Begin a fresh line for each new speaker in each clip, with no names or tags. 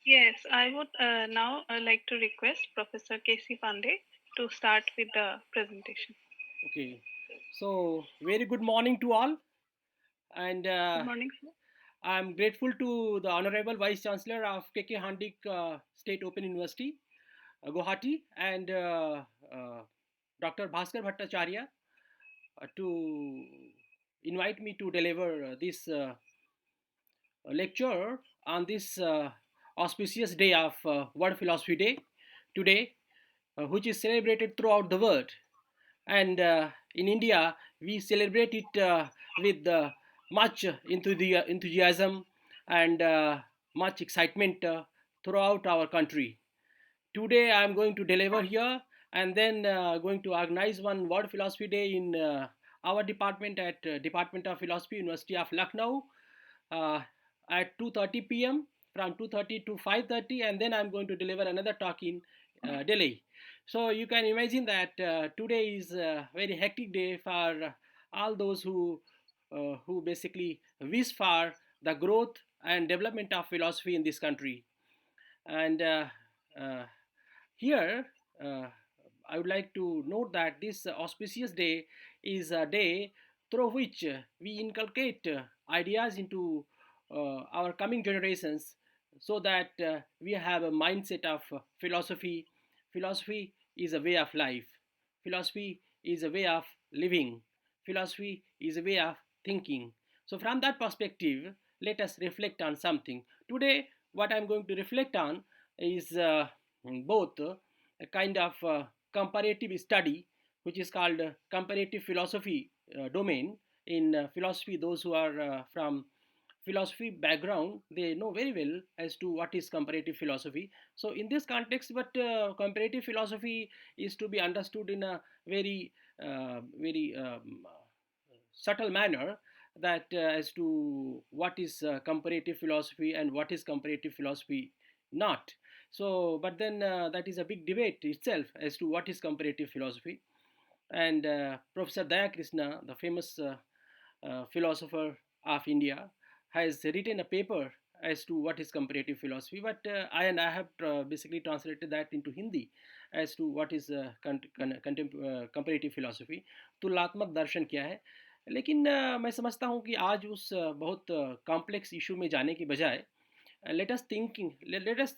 Yes, I would now like to request Professor K.C. Pandey to start with the presentation.
Okay, so very good morning to all, and
Good morning, sir.
I'm grateful to the Honorable Vice Chancellor of KK State Open University, Guwahati, and Dr. Bhaskar Bhattacharya to invite me to deliver this lecture on this auspicious day of World Philosophy Day today, which is celebrated throughout the world. And in India, we celebrate it with much enthusiasm and much excitement throughout our country. Today, I am going to deliver here and then going to organize one World Philosophy Day in our department at Department of Philosophy, University of Lucknow, uh, at 2:30 p.m. from 2:30 to 5:30, and then I'm going to deliver another talk in Delhi. So you can imagine that today is a very hectic day for all those who basically wish for the growth and development of philosophy in this country. And uh, here, I would like to note that this auspicious day is a day through which we inculcate ideas into our coming generations so that we have a mindset of philosophy. Philosophy is a way of life, philosophy is a way of living, philosophy is a way of thinking. So, from that perspective, let us reflect on something. Today, what I'm going to reflect on is both a kind of comparative study, which is called comparative philosophy domain. In philosophy, those who are from philosophy background, they know very well as to what is comparative philosophy. So in this context, but comparative philosophy is to be understood in a very subtle manner, that as to what is comparative philosophy and what is comparative philosophy not. So but then that is a big debate itself as to what is comparative philosophy. And Professor Dayakrishna, the famous philosopher of India, has written a paper as to what is comparative philosophy. But I have basically translated that into Hindi as to what is comparative philosophy. तुलनात्मक दर्शन क्या है. लेकिन मैं समझता हूँ कि आज उस बहुत कॉम्प्लेक्स इशू में जाने की बजाय let us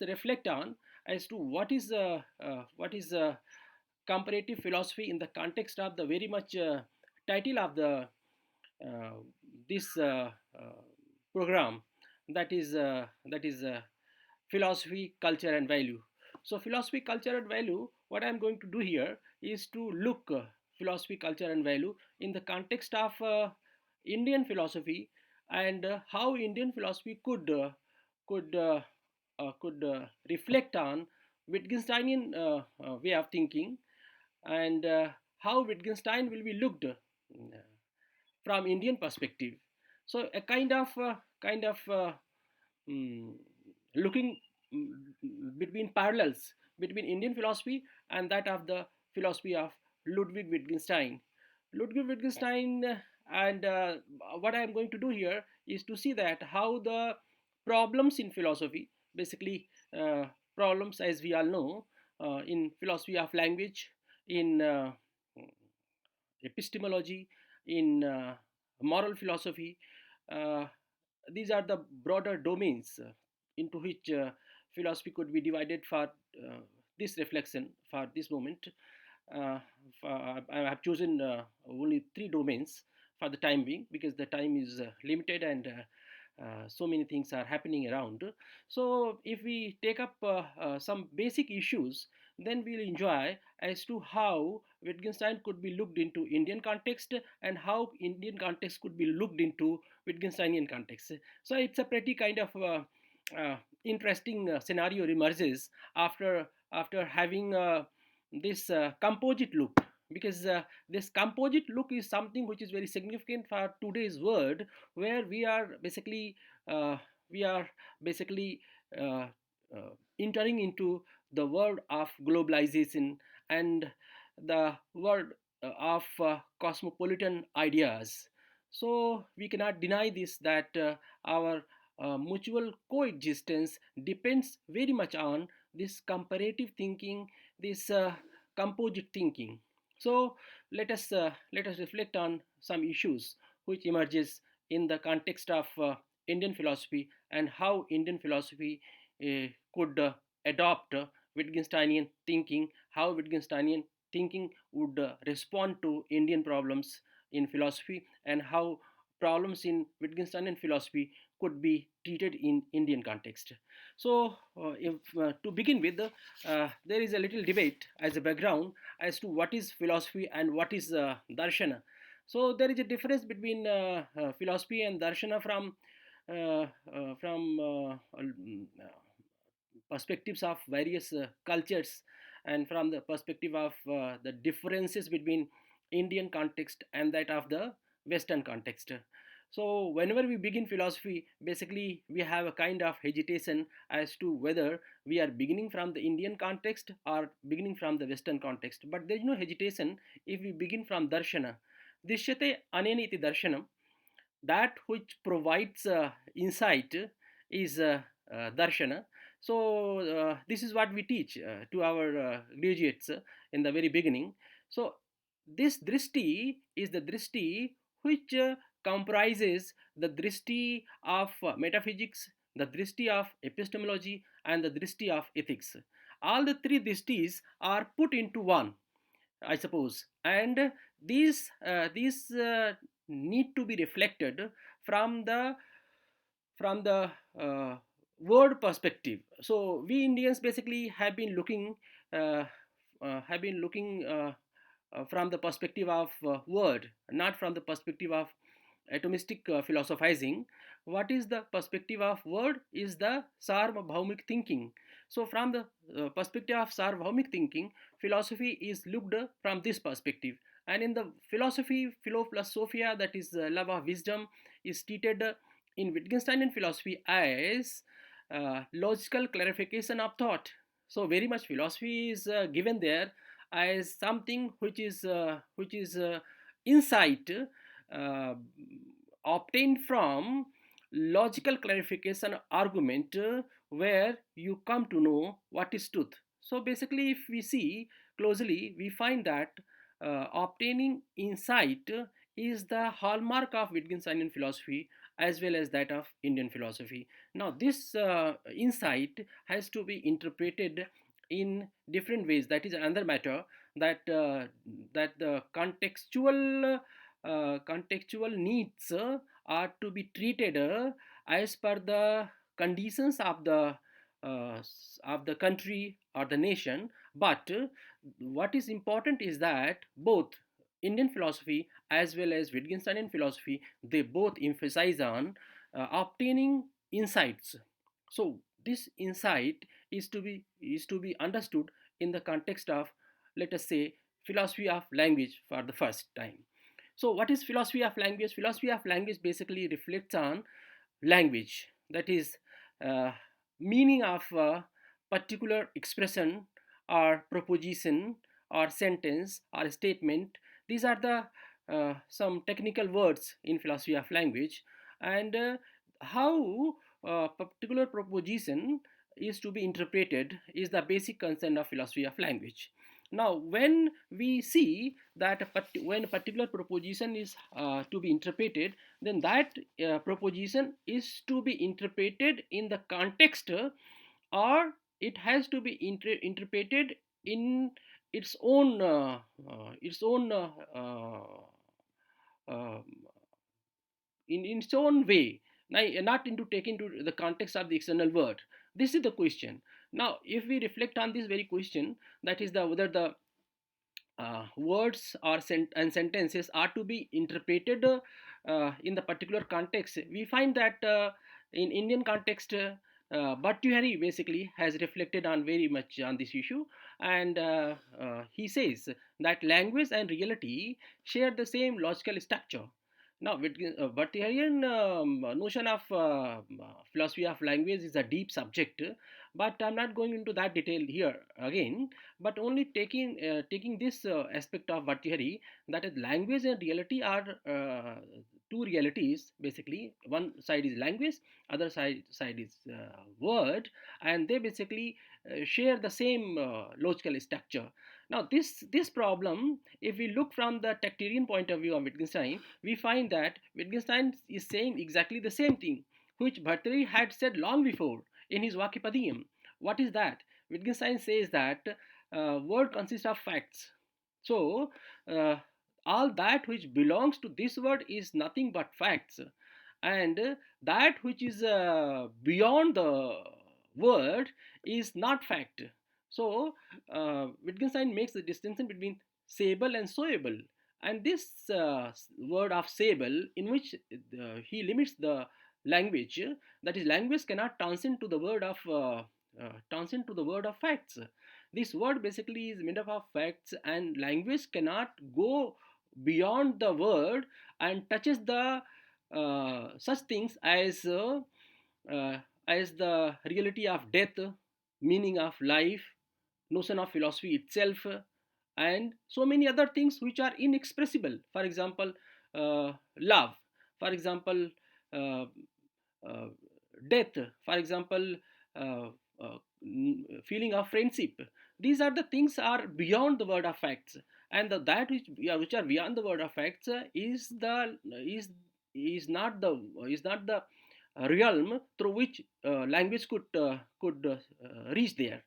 reflect on as to what is comparative philosophy in the context of the very much title of the uh, this program, that is philosophy, culture, and value. So, philosophy, culture, and value. What I am going to do here is to look philosophy, culture, and value in the context of Indian philosophy, and how Indian philosophy could reflect on Wittgensteinian way of thinking, and how Wittgenstein will be looked from Indian perspective. So a kind of mm, looking between parallels between Indian philosophy and that of the philosophy of Ludwig Wittgenstein. Ludwig Wittgenstein, and what I am going to do here is to see that how the problems in philosophy, basically problems as we all know in philosophy of language, in epistemology, in moral philosophy. Uh, these are the broader domains into which philosophy could be divided for this reflection for this moment. Uh, I have chosen only three domains for the time being because the time is limited, and so many things are happening around. So, if we take up some basic issues, then we'll enjoy as to how Wittgenstein could be looked into Indian context and how Indian context could be looked into Wittgensteinian context. So, it's a pretty kind of interesting scenario emerges after having this composite look, because this composite look is something which is very significant for today's world, where uh, we are basically uh, entering into the world of globalization and the world of cosmopolitan ideas. So we cannot deny this, that our mutual coexistence depends very much on this comparative thinking, this composite thinking. So let us reflect on some issues which emerges in the context of Indian philosophy, and how Indian philosophy could adopt Wittgensteinian thinking, how Wittgensteinian thinking would respond to Indian problems in philosophy, and how problems in Wittgensteinian philosophy could be treated in Indian context. So, to begin with, there is a little debate as a background as to what is philosophy and what is darshana. So, there is a difference between philosophy and darshana from perspectives of various cultures, and from the perspective of the differences between Indian context and that of the Western context. So, whenever we begin philosophy, basically we have a kind of hesitation as to whether we are beginning from the Indian context or beginning from the Western context. But there is no hesitation if we begin from darshana. Dishyate anena iti darshanam, that which provides insight is darshana. So this is what we teach to our graduates in the very beginning. So this drishti is the drishti which comprises the drishti of metaphysics, the drishti of epistemology, and the drishti of ethics. All the three drishtis are put into one, I suppose, and these need to be reflected from the word perspective. So we Indians basically uh, have been looking from the perspective of word, not from the perspective of atomistic philosophizing. What is the perspective of word is the sarvabhaumik thinking. So from the perspective of sarvabhaumik thinking, philosophy is looked from this perspective. And in the philosophy, philo plus sophia, that is love of wisdom, is treated in Wittgensteinian philosophy as logical clarification of thought. So very much philosophy is given there as something which is insight uh, obtained from logical clarification argument, where you come to know what is truth. So basically, if we see closely, we find that obtaining insight is the hallmark of Wittgensteinian philosophy as well as that of Indian philosophy. Now, this insight has to be interpreted in different ways. That is another matter, that that the contextual needs are to be treated as per the conditions of the country or the nation. But what is important is that both Indian philosophy as well as Wittgensteinian philosophy, they both emphasize on obtaining insights. So this insight is to be understood in the context of, let us say, philosophy of language for the first time. So what is philosophy of language? Philosophy of language basically reflects on language, that is uh, meaning of a particular expression or proposition or sentence or statement. These are the some technical words in philosophy of language, and how a particular proposition is to be interpreted is the basic concern of philosophy of language. Now, when we see that when a particular proposition is to be interpreted, then that proposition is to be interpreted in the context, or it has to be interpreted in its own um, in its own way, not into taken to the context of the external world. This is the question. Now, if we reflect on this very question, that is the whether the words or and sentences are to be interpreted in the particular context, we find that in Indian context, Bhattacharya basically has reflected on very much on this issue, and he says that language and reality share the same logical structure. Now, Wittgensteinian notion of philosophy of language is a deep subject, but I'm not going into that detail here again. But only taking this aspect of Wittgenstein, that is, language and reality are two realities. Basically, one side is language, other side is word, and they basically share the same logical structure. Now, this problem, if we look from the Tactarian point of view of Wittgenstein, we find that Wittgenstein is saying exactly the same thing, which Bhartrhari had said long before in his Vakipadiyam. What is that? Wittgenstein says that word consists of facts. So, uh, all that which belongs to this word is nothing but facts, and that which is beyond the word is not fact. So, Wittgenstein makes the distinction between sable and soable, and this word of sable, in which he limits the language, that is, language cannot transcend to the word of transcend to the word of facts. This word basically is made up of facts, and language cannot go beyond the word and touches the such things uh, as the reality of death, meaning of life, notion of philosophy itself, and so many other things which are inexpressible. For example, love. For example, uh, uh, death. For example, uh, feeling of friendship. These are the things are beyond the word of facts, and that which are beyond the word of facts is not the realm through which language could reach there.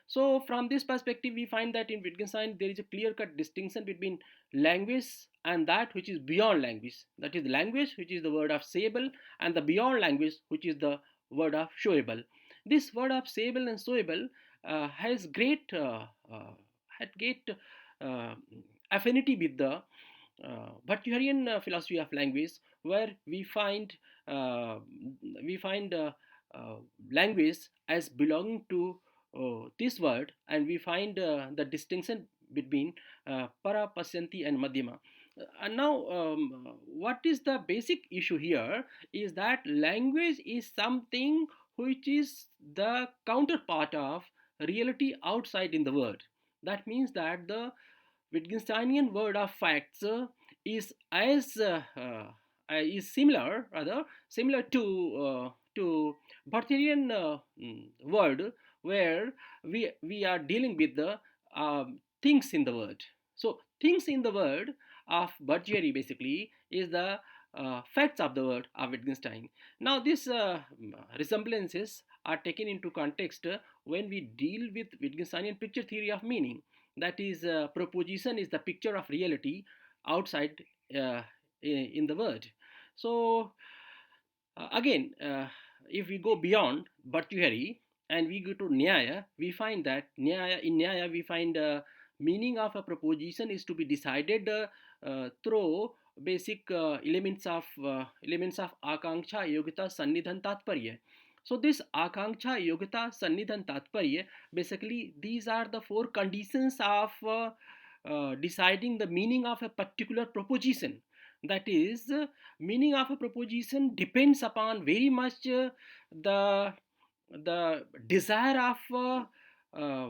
So, from this perspective, we find that in Wittgenstein there is a clear-cut distinction between language and that which is beyond language. That is, language, which is the word of sable, and the beyond language, which is the word of showable. This word of sable and showable has had great uh, affinity with the Bhartrharian philosophy of language, where uh, we find uh, language as belonging to this word, and we find the distinction between para, pasyanti, and madhyama. And now, what is the basic issue here is that language is something which is the counterpart of reality outside in the world. That means that the Wittgensteinian word of facts is similar, rather similar to Barthelian word, where we are dealing with the things in the word. So things in the word of Bargieri basically is the facts of the word of Wittgenstein. Now these resemblances are taken into context when we deal with Wittgensteinian picture theory of meaning. That is, proposition is the picture of reality outside in the world. So again, if we go beyond Bhartrhari and we go to Nyaya, we find that Nyaya we find meaning of a proposition is to be decided through basic elements of akanksha, yogita, sannidhan, tatparya. So this akanksha, yogita, sannidhan, tatparya, basically these are the four conditions of deciding the meaning of a particular proposition. That is, meaning of a proposition depends upon very much the desire of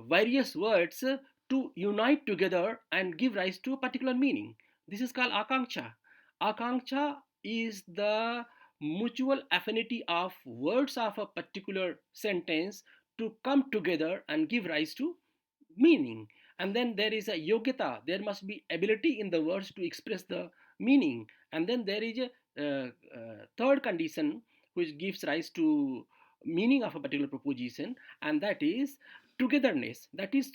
various words to unite together and give rise to a particular meaning. This is called akanksha. Akanksha is the mutual affinity of words of a particular sentence to come together and give rise to meaning. And then there is a yogita, there must be ability in the words to express the meaning. And then there is a third condition which gives rise to meaning of a particular proposition, and that is togetherness. That is,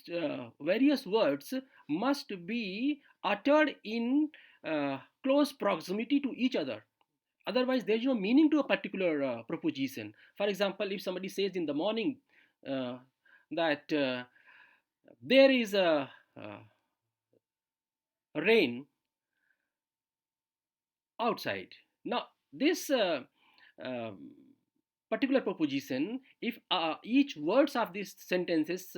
various words must be uttered in close proximity to each other, otherwise there is no meaning to a particular proposition. For example, if somebody says in the morning uh, that there is a rain outside. Now, this um, particular proposition, if each words of these sentences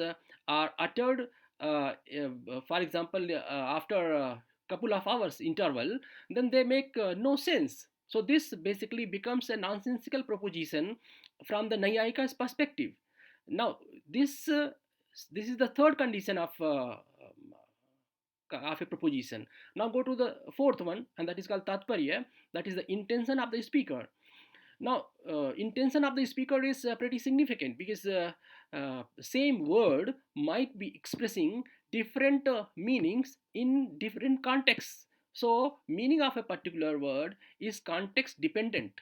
are uttered, for example, after couple of hours interval, then they make no sense. So this basically becomes a nonsensical proposition from the Nayayika's perspective. Now, this uh, this is the third condition of a proposition. Now go to the fourth one, and that is called tatparya. That is the intention of the speaker. Now, intention of the speaker is pretty significant because same word might be expressing different meanings in different contexts. So, meaning of a particular word is context dependent.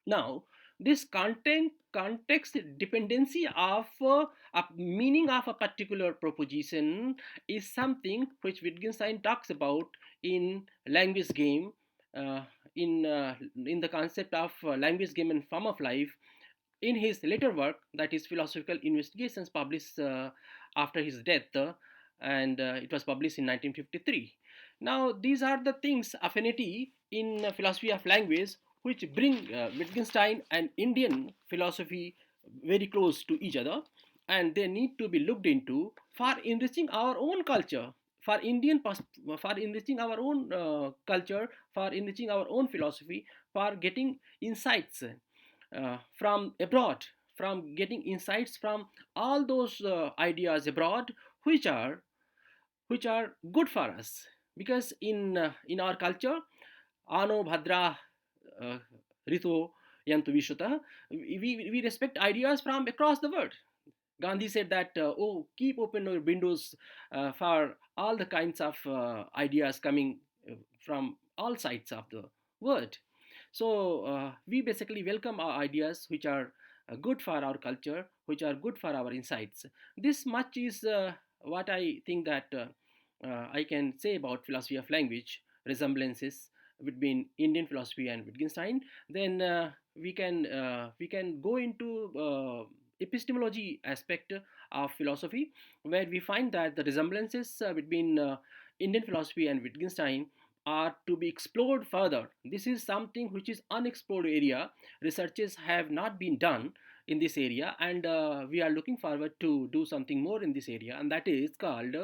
Now, this context dependency of a meaning of a particular proposition is something which Wittgenstein talks about in language game, uh, in the concept of language game and form of life, in his later work, that is Philosophical Investigations, published after his death, and it was published in 1953. Now, these are the things, affinity in philosophy of language, which bring Wittgenstein and Indian philosophy very close to each other, and they need to be looked into for enriching our own culture, for for enriching our own culture, for enriching our own philosophy, for getting insights from abroad, from getting insights from all those ideas abroad, which are good for us. Because in our culture, ano bhadra uh, rito yantu vishwata, we respect ideas from across the world. Gandhi said that, oh, keep open your windows for all the kinds of ideas coming from all sides of the world. So we basically welcome our ideas which are good for our culture, which are good for our insights. This much is what I think that I can say about philosophy of language, resemblances between Indian philosophy and Wittgenstein. Then we can go into epistemology aspect of philosophy, where we find that the resemblances between Indian philosophy and Wittgenstein are to be explored further. This is something which is unexplored area. Researches have not been done in this area, and we are looking forward to do something more in this area, and that is called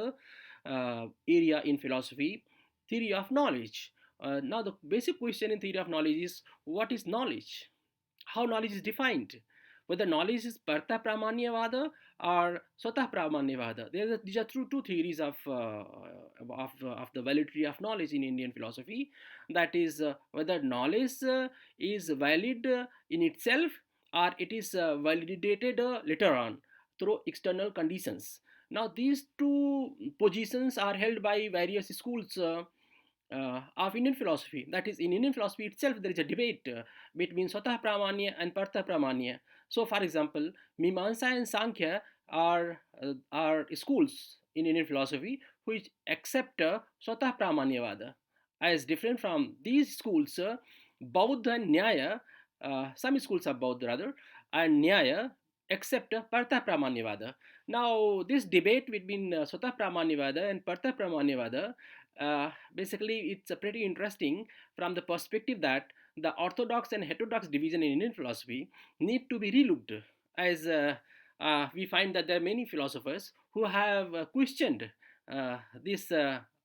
area in philosophy, theory of knowledge. Now, the basic question in theory of knowledge is, what is knowledge? How knowledge is defined? Whether knowledge is Partha Pramanyavada or Swatah Pramanyavada. These are two theories of the validity of knowledge in Indian philosophy. That is, whether knowledge is valid in itself, or it is validated later on through external conditions. Now, these two positions are held by various schools of Indian philosophy. That is, in Indian philosophy itself, there is a debate between Swatah Pramanya and Partha Pramanya. So, for example, Mimamsa and Sankhya are schools in Indian philosophy which accept Swatah Pramanyavada. As different from these schools, Bauddha and Nyaya, some schools are Bauddha rather, and Nyaya accept Partha Pramanyavada. Now, this debate between Swatah Pramanyavada and Partha Pramanyavada, basically it's pretty interesting from the perspective that the orthodox and heterodox division in Indian philosophy need to be relooked, as we find that there are many philosophers who have questioned this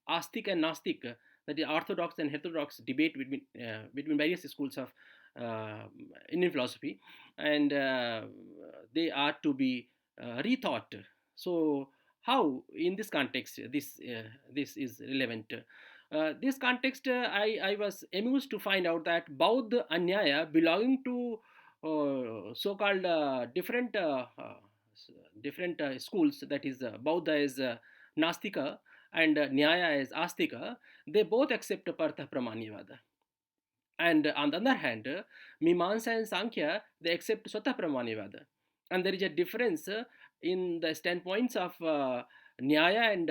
astic and Gnostic, that the orthodox and heterodox debate between various schools of uh, Indian philosophy, and they are to be rethought. So, how in this context this is relevant? This context, I was amused to find out that Bauddha and Nyaya belonging to so-called different schools. That is, Bauddha is Nastika and Nyaya is Astika. They both accept Partha Pramanyavada. And on the other hand, Mimamsa and Sankhya, they accept Swata Pramanyavada. And there is a difference in the standpoints of Nyaya and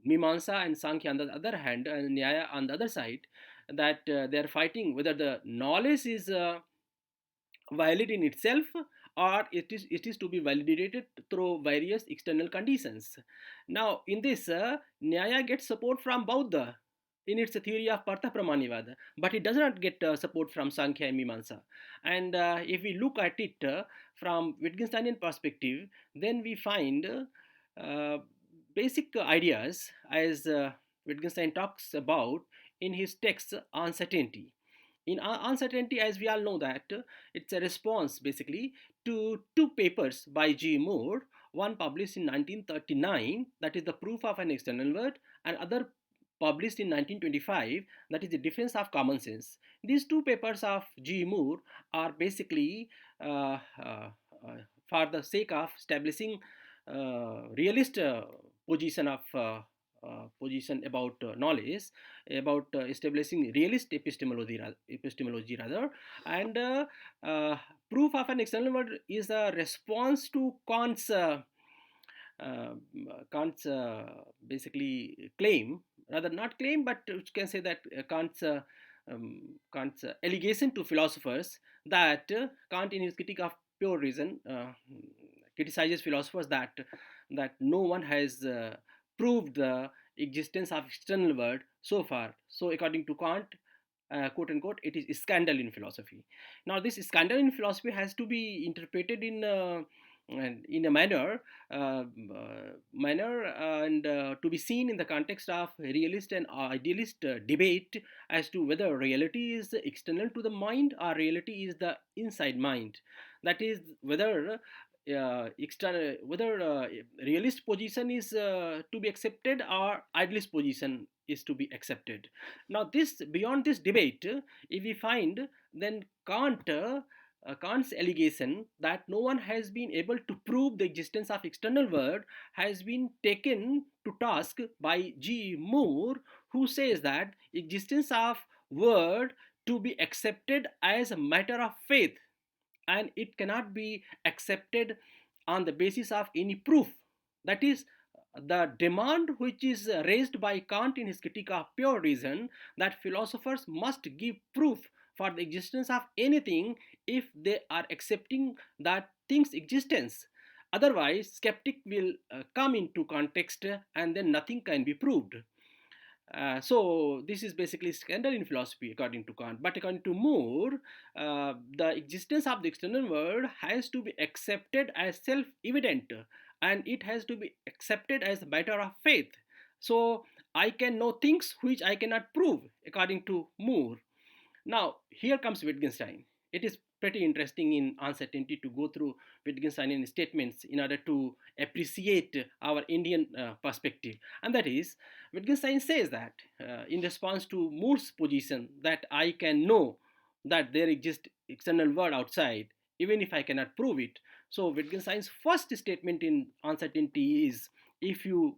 Mimamsa and Sankhya on the other hand, and Nyaya on the other side, that they are fighting whether the knowledge is valid in itself, or it is to be validated through various external conditions. Now, in this, Nyaya gets support from Bauddha in its theory of Partha Pramanyavada, but it does not get support from Sankhya and Mimamsa. And if we look at it from Wittgensteinian perspective, then we find basic ideas as Wittgenstein talks about in his text Uncertainty. In Uncertainty, as we all know that it's a response basically to two papers by G. Moore, one published in 1939, that is the proof of an external world, and other published in 1925, that is the defense of common sense. These two papers of G. Moore are basically for the sake of establishing realist position of position about knowledge, about establishing realist epistemology rather, and proof of an external world is a response to uh, Kant's basically claim, rather not claim, but you can say that Kant's allegation to philosophers that Kant, in his critique of pure reason, criticizes philosophers that no one has proved the existence of external world so far. So, according to Kant, quote unquote, it is scandal in philosophy. Now, this scandal in philosophy has to be interpreted in a manner and to be seen in the context of realist and idealist debate as to whether reality is external to the mind or reality is the inside mind. That is, whether realist position is to be accepted or idealist position is to be accepted. Now, this beyond this debate, if we find, then Kant's allegation that no one has been able to prove the existence of external world has been taken to task by G. Moore, who says that existence of world to be accepted as a matter of faith, and it cannot be accepted on the basis of any proof. That is, the demand which is raised by Kant in his critique of pure reason, that philosophers must give proof for the existence of anything if they are accepting that thing's existence. Otherwise, skeptic will come into context and then nothing can be proved. So this is basically scandal in philosophy according to Kant. But according to Moore, the existence of the external world has to be accepted as self-evident, and it has to be accepted as a matter of faith. So I can know things which I cannot prove according to Moore. Now, here comes Wittgenstein. It is pretty interesting in Uncertainty to go through Wittgensteinian statements in order to appreciate our Indian perspective. And that is, Wittgenstein says that in response to Moore's position that I can know that there exists external world outside, even if I cannot prove it. So Wittgenstein's first statement in Uncertainty is, if you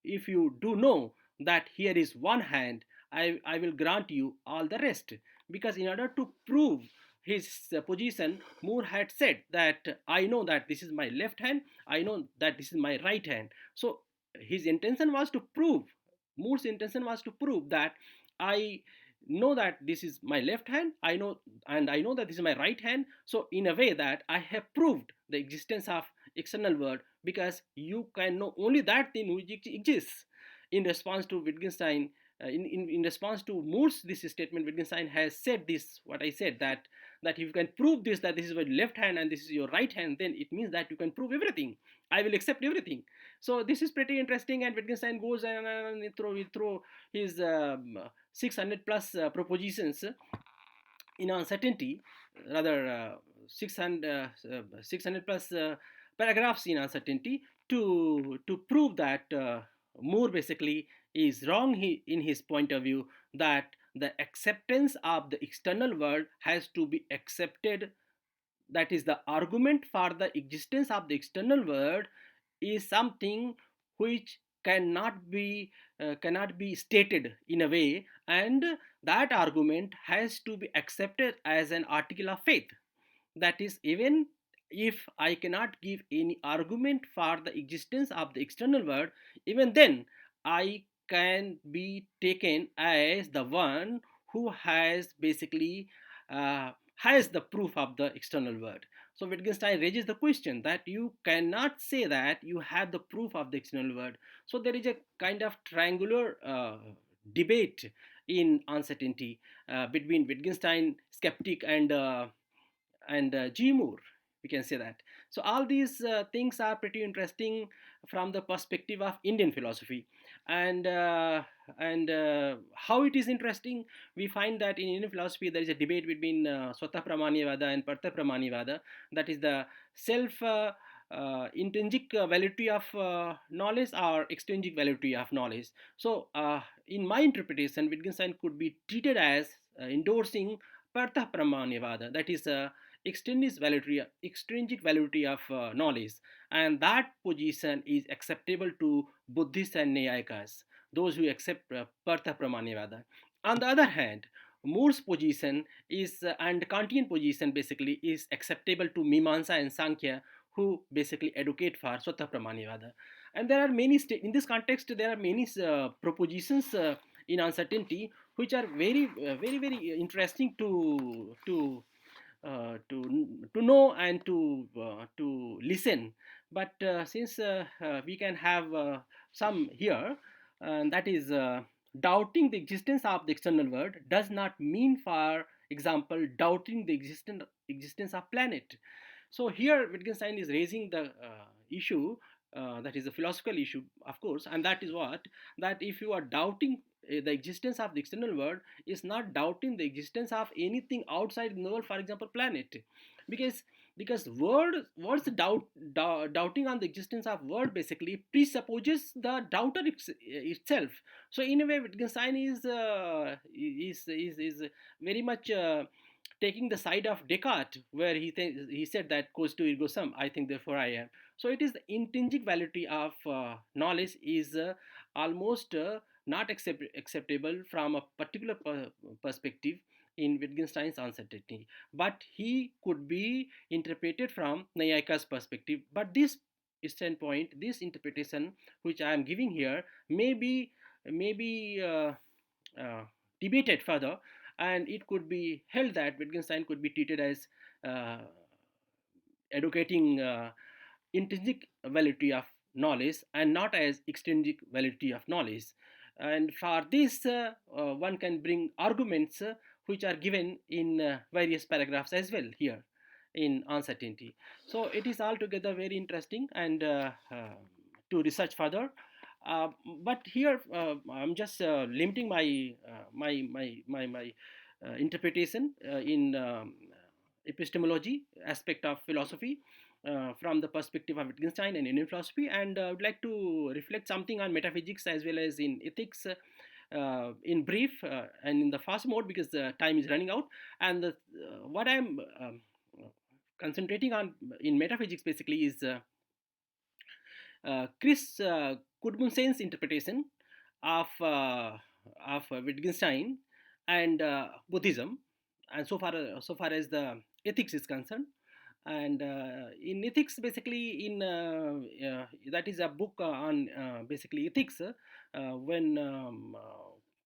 if you do know that here is one hand, I will grant you all the rest. Because in order to prove his position, Moore had said that I know that this is my left hand, I know that this is my right hand. So his intention was to prove, Moore's intention was to prove that I know that this is my left hand, I know that this is my right hand. So in a way that I have proved the existence of external world, because you can know only that thing which exists. In response to Wittgenstein, in response to Moore's this statement, Wittgenstein has said this, what I said, that if you can prove this, that this is your left hand and this is your right hand, then it means that you can prove everything. I will accept everything. So this is pretty interesting, and Wittgenstein goes and through his 600 plus propositions in Uncertainty, rather 600 plus paragraphs in Uncertainty to prove that Moore basically is wrong in his point of view, that the acceptance of the external world has to be accepted. That is, the argument for the existence of the external world is something which cannot be stated in a way, and that argument has to be accepted as an article of faith. That is, even if I cannot give any argument for the existence of the external world, even then I can be taken as the one who has basically has the proof of the external world. So Wittgenstein raises the question that you cannot say that you have the proof of the external world. So there is a kind of triangular debate in Uncertainty between Wittgenstein skeptic and G. Moore, we can say that. So all these things are pretty interesting from the perspective of Indian philosophy. And uh, and uh, how it is interesting, we find that in Indian philosophy there is a debate between Swata Pramanyavada and Partha Pramanyavada, that is the self intrinsic validity of knowledge or extrinsic validity of knowledge. So in my interpretation, Wittgenstein could be treated as endorsing Partha Pramanyavada, that is extrinsic validity of knowledge, and that position is acceptable to Buddhists and Nyayikas, those who accept Partha Pramanyavada. On the other hand, Moore's position is and Kantian position basically is acceptable to Mimamsa and Sankhya, who basically advocate for Swata Pramanyavada. And there are many in this context there are many propositions in uncertainty which are very interesting to know and to listen. But since we can have some here, that is doubting the existence of the external world does not mean, for example, doubting the existence of planet. So here Wittgenstein is raising the issue, that is a philosophical issue, of course, and that is what, that if you are doubting the existence of the external world, is not doubting the existence of anything outside in the world, for example, planet, because doubting on the existence of world basically presupposes the doubter itself. So in a way, Wittgenstein is very much taking the side of Descartes, where he said that "Quos tu ergo sum," I think therefore I am. So it is the intrinsic validity of knowledge is almost not acceptable from a particular perspective in Wittgenstein's uncertainty, but he could be interpreted from Nayaka's perspective. But this standpoint, this interpretation which I am giving here, may be uh, debated further, and it could be held that Wittgenstein could be treated as uh, educating intrinsic validity of knowledge and not as extrinsic validity of knowledge. And for this, one can bring arguments which are given in various paragraphs as well here in uncertainty. So it is altogether very interesting and to research further. Uh, but here I'm just limiting my interpretation in epistemology aspect of philosophy from the perspective of Wittgenstein and Indian philosophy, and I would like to reflect something on metaphysics as well as in ethics in brief and in the fast mode, because the time is running out. And what I'm concentrating on in metaphysics basically is Chris Kudmunsen's interpretation of Wittgenstein and Buddhism, and so far as the ethics is concerned. And in ethics, basically, in that is a book on basically ethics. When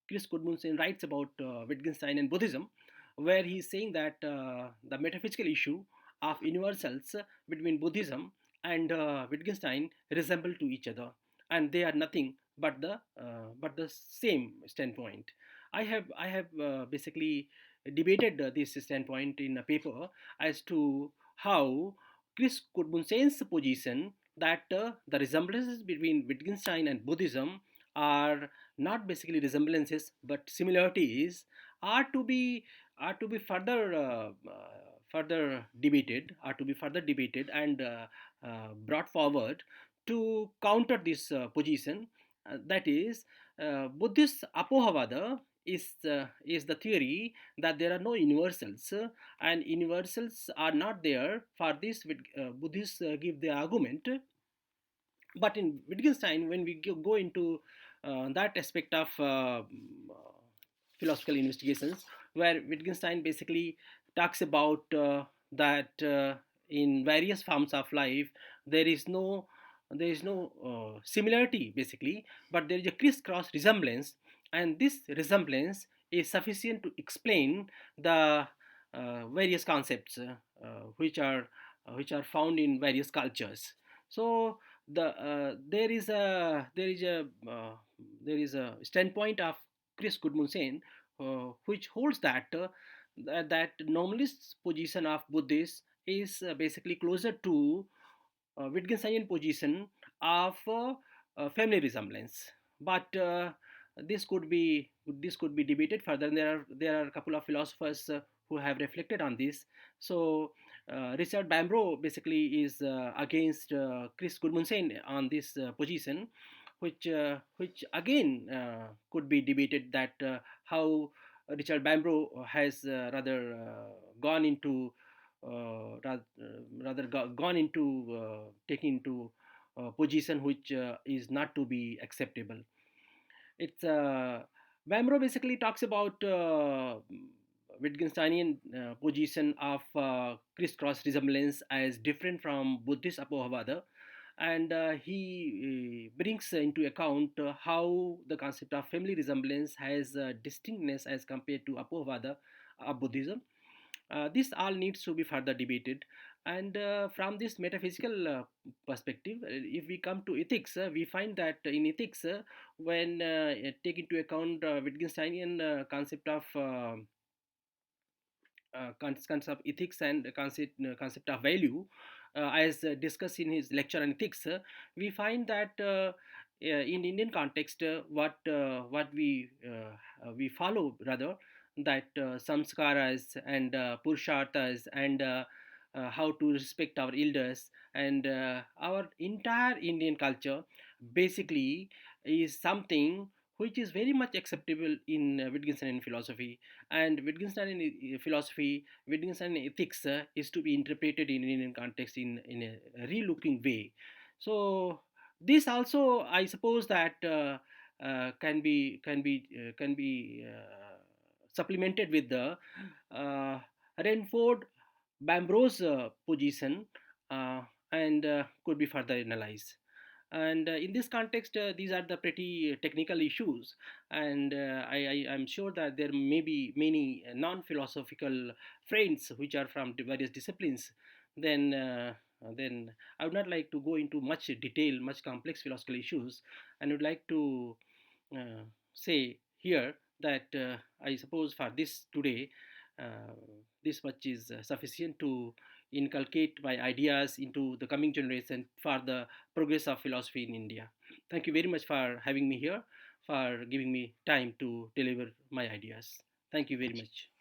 Chris Kudmunsen writes about Wittgenstein and Buddhism, where he's saying that the metaphysical issue of universals between Buddhism and Wittgenstein resemble to each other, and they are nothing but the same standpoint. I have basically debated this standpoint in a paper as to how Chris Kudmunsen's position that the resemblances between Wittgenstein and Buddhism are not basically resemblances but similarities are to be further debated and brought forward to counter this position. That is, Buddhist Apohavada is the theory that there are no universals, and universals are not there. For this, Buddhists give the argument. But in Wittgenstein, when we go into that aspect of philosophical investigations, where Wittgenstein basically talks about that in various forms of life there is no similarity basically, but there is a crisscross resemblance, and this resemblance is sufficient to explain the various concepts which are found in various cultures. So there is a standpoint of Chris Gudmundsen which holds that that nominalist position of Buddhists is basically closer to Wittgensteinian position of family resemblance. But this could be debated further. And there are a couple of philosophers who have reflected on this. So Richard Bambro basically is against Chris Gudmundsen on this position, which again could be debated that how Richard Bambro has rather gone into rather gone into taking into position which is not to be acceptable. It's Bambro basically talks about Wittgensteinian position of crisscross resemblance as different from Buddhist Apohavada, and he brings into account how the concept of family resemblance has distinctness as compared to Apohavada of Buddhism. This all needs to be further debated. And from this metaphysical perspective, if we come to ethics, we find that in ethics, when take into account Wittgensteinian concept of concept of ethics and concept of value, as discussed in his lecture on ethics, we find that in Indian context, what we follow rather that samskaras and purusharthas and how to respect our elders and our entire Indian culture basically is something which is very much acceptable in Wittgensteinian philosophy. And Wittgensteinian philosophy, Wittgensteinian ethics is to be interpreted in Indian context in a relooking way. So this also, I suppose, that can be supplemented with the uh, Renford Bambro's position, and could be further analyzed. And in this context, these are the pretty technical issues, and I'm sure that there may be many non-philosophical friends which are from the various disciplines. Then I would not like to go into much detail, much complex philosophical issues, and would like to say here that I suppose for this today, uh, this much is sufficient to inculcate my ideas into the coming generation for the progress of philosophy in India. Thank you very much for having me here, for giving me time to deliver my ideas. Thank you very much.